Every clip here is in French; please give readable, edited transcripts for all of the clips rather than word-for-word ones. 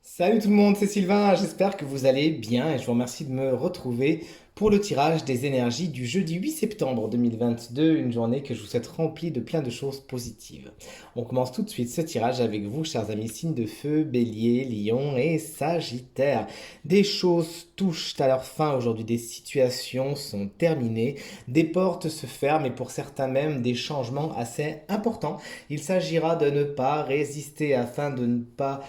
Salut tout le monde, c'est Sylvain, j'espère que vous allez bien et je vous remercie de me retrouver pour le tirage des énergies du jeudi 8 septembre 2022, une journée que je vous souhaite remplie de plein de choses positives. On commence tout de suite ce tirage avec vous, chers amis, signes de feu, bélier, lion et sagittaire. Des choses touchent à leur fin aujourd'hui, des situations sont terminées, des portes se ferment et pour certains même des changements assez importants. Il s'agira de ne pas résister afin de ne pas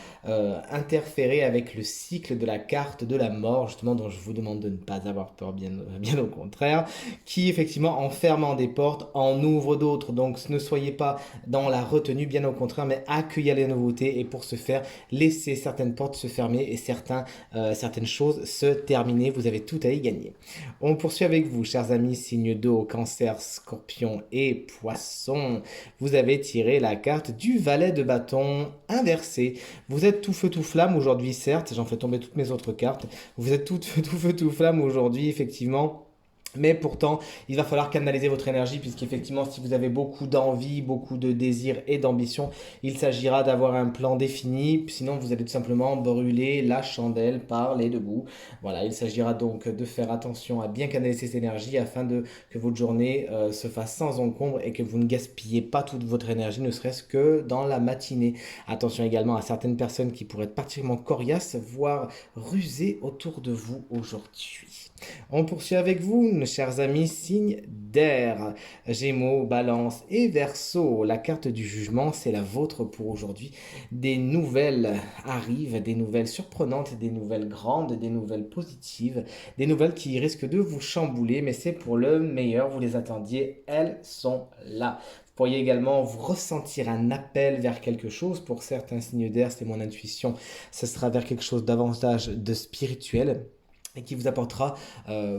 interférer avec le cycle de la carte de la mort, justement, dont je vous demande de ne pas avoir peur, bien au contraire, qui effectivement, en fermant des portes, en ouvre d'autres. Donc ne soyez pas dans la retenue, bien au contraire, mais accueillez les nouveautés et pour ce faire, laissez certaines portes se fermer et certaines choses se terminer. Vous avez tout à y gagner. On poursuit avec vous, chers amis, signes d'eau, cancer, scorpion et poisson. Vous avez tiré la carte du valet de bâton inversé. Vous êtes tout feu tout flamme aujourd'hui, certes, j'en fais tomber toutes mes autres cartes. Vous êtes tout feu tout flamme aujourd'hui, effectivement. Mais pourtant, il va falloir canaliser votre énergie puisqu'effectivement, si vous avez beaucoup d'envie, beaucoup de désir et d'ambition, il s'agira d'avoir un plan défini. Sinon, vous allez tout simplement brûler la chandelle par les deux bouts. Voilà, il s'agira donc de faire attention à bien canaliser cette énergie afin que votre journée se fasse sans encombre et que vous ne gaspillez pas toute votre énergie, ne serait-ce que dans la matinée. Attention également à certaines personnes qui pourraient être particulièrement coriaces, voire rusées autour de vous aujourd'hui. On poursuit avec vous, mes chers amis, signes d'air, Gémeaux, Balance et Verseau. La carte du jugement, c'est la vôtre pour aujourd'hui. Des nouvelles arrivent, des nouvelles surprenantes, des nouvelles grandes, des nouvelles positives, des nouvelles qui risquent de vous chambouler, mais c'est pour le meilleur, vous les attendiez, elles sont là. Vous pourriez également vous ressentir un appel vers quelque chose. Pour certains signes d'air, c'est mon intuition, ce sera vers quelque chose davantage de spirituel et qui vous apportera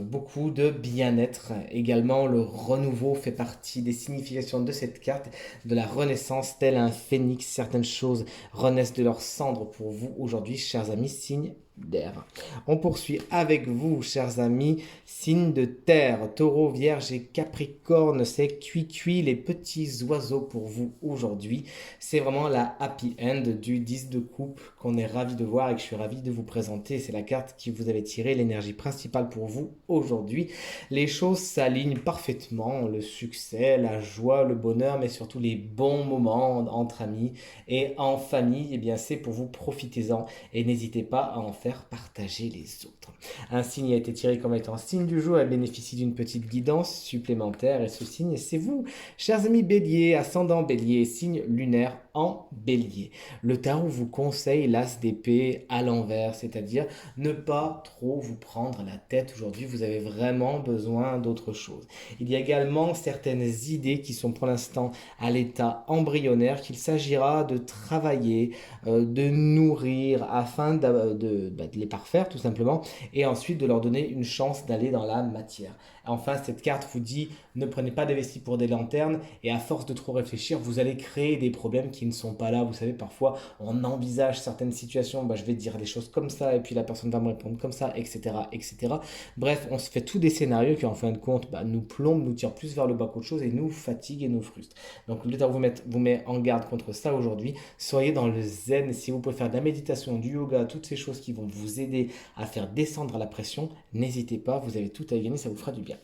beaucoup de bien-être. Également, le renouveau fait partie des significations de cette carte, de la renaissance, tel un phénix. Certaines choses renaissent de leurs cendres pour vous aujourd'hui, chers amis, signe d'air. On poursuit avec vous, chers amis, signes de terre, taureau, vierge et capricorne, c'est cuit les petits oiseaux pour vous aujourd'hui. C'est vraiment la happy end du 10 de coupe qu'on est ravi de voir et que je suis ravi de vous présenter. C'est la carte qui vous avait tiré l'énergie principale pour vous aujourd'hui. Les choses s'alignent parfaitement, le succès, la joie, le bonheur, mais surtout les bons moments entre amis et en famille, eh bien c'est pour vous, profitez-en et n'hésitez pas à en faire partager les autres. Un signe a été tiré comme étant signe du jour, elle bénéficie d'une petite guidance supplémentaire et ce signe, c'est vous, chers amis bélier, ascendant bélier, signe lunaire en bélier. Le tarot vous conseille l'as d'épée à l'envers, c'est-à-dire ne pas trop vous prendre la tête aujourd'hui, vous avez vraiment besoin d'autre chose. Il y a également certaines idées qui sont pour l'instant à l'état embryonnaire qu'il s'agira de travailler, de nourrir afin de les parfaire tout simplement et ensuite de leur donner une chance d'aller dans la matière. Enfin, cette carte vous dit ne prenez pas des vestiges pour des lanternes et à force de trop réfléchir, vous allez créer des problèmes qui ne sont pas là. Vous savez, parfois on envisage certaines situations, je vais dire des choses comme ça et puis la personne va me répondre comme ça, etc. etc. Bref, on se fait tous des scénarios qui en fin de compte nous plombent, nous tirent plus vers le bas qu'autre chose et nous fatiguent et nous frustrent. Donc le tarot vous met en garde contre ça aujourd'hui. Soyez dans le zen. Si vous pouvez faire de la méditation, du yoga, toutes ces choses qui vont vous aider à faire descendre la pression, n'hésitez pas, vous avez tout à y gagner, ça vous fera du bien.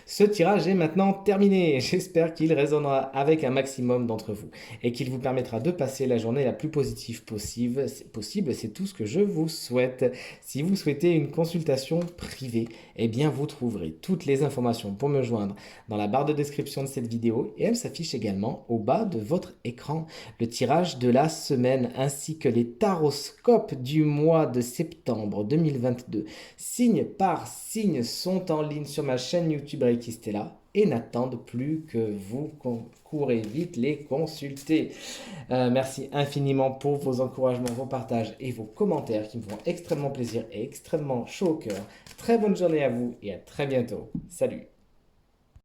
Ce tirage est maintenant terminé. J'espère qu'il résonnera avec un maximum d'entre vous et qu'il vous permettra de passer la journée la plus positive possible. C'est tout ce que je vous souhaite. Si vous souhaitez une consultation privée, eh bien vous trouverez toutes les informations pour me joindre dans la barre de description de cette vidéo et elle s'affiche également au bas de votre écran. Le tirage de la semaine ainsi que les taroscopes du mois de septembre 2022, signe par signe, sont en ligne sur ma chaîne YouTube Reiki Stella et n'attendent plus que vous courez vite les consulter. Merci infiniment pour vos encouragements, vos partages et vos commentaires qui me font extrêmement plaisir et extrêmement chaud au cœur. Très bonne journée à vous et à très bientôt. Salut!